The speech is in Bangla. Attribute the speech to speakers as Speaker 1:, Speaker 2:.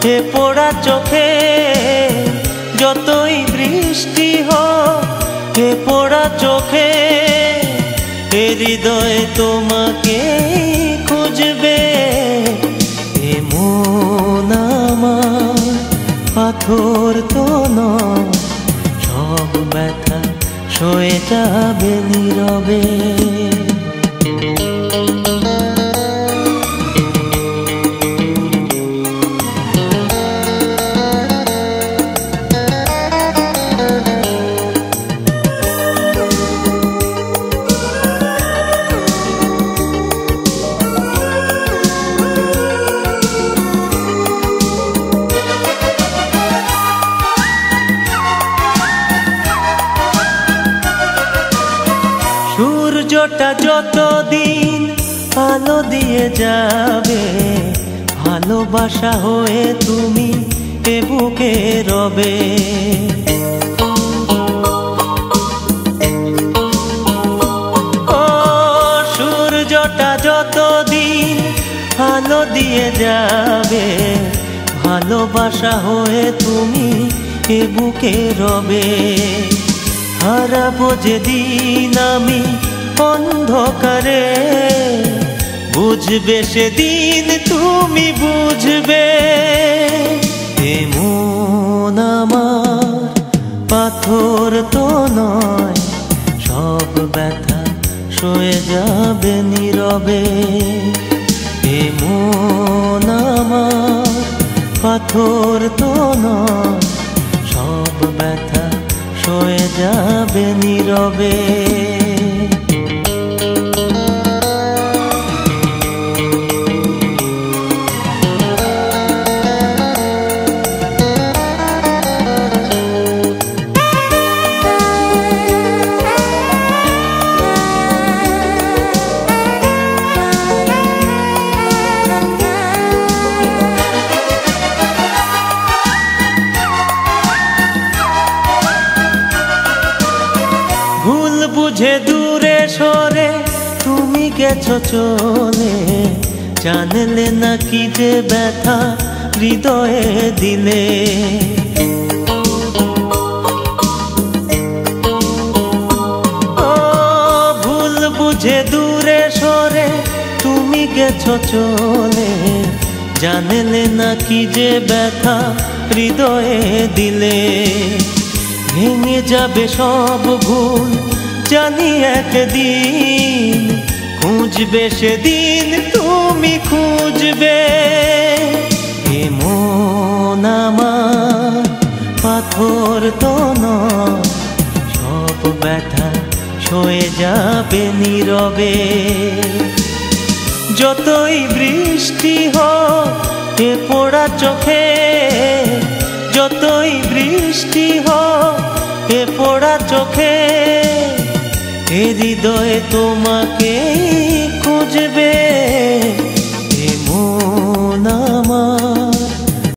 Speaker 1: এ পোড়া চোখে যতই বৃষ্টি হোক, এ পোড়া চোখে এ হৃদয় তোমাকে খুঁজবে। এ মন আমার পাথর তো নয়, সব ব্যথা সয়ে যাবে নীরবে। সূর্যটা যতদিন আলো দিয়ে যাবে, ভালোবাসা হয়ে তুমি এ বুকে রবে। ও সূর্যটা যতদিন আলো দিয়ে যাবে, ভালোবাসা হয়ে তুমি এ বুকে রবে। হারাবো যেদিন আমি অন্ধকারে, বুঝবে সেদিন তুমি বুঝবে। এ মন আমার পাথর তো নয়, সব ব্যথা সয়ে যাবে নীরবে। এ মন আমার পাথর তো নয়, সব ব্যথা সয়ে যাবে নীরবে। ভুল বুঝে দূরে সরে তুমি গেছো চলে, জানলে না কি যে ব্যথা হৃদয়ে দিলে। ও ভুল বুঝে দূরে সরে তুমি গেছো চলে, জানলে না কি যে ব্যথা হৃদয়ে দিলে। ভেঙে যাবে সব ভুল জানি একদিন, খুঁজবে সেদিন তুমি খুঁজবে। এ মন আমার পাথর তো নয়, সব ব্যথা সয়ে যাবে নীরবে। যতই বৃষ্টি হোক এ পোড়া চোখে, যতই বৃষ্টি হোক এ পোড়া চোখে, এ হৃদয় তোমাকে খুঁজবে। এ মন আমার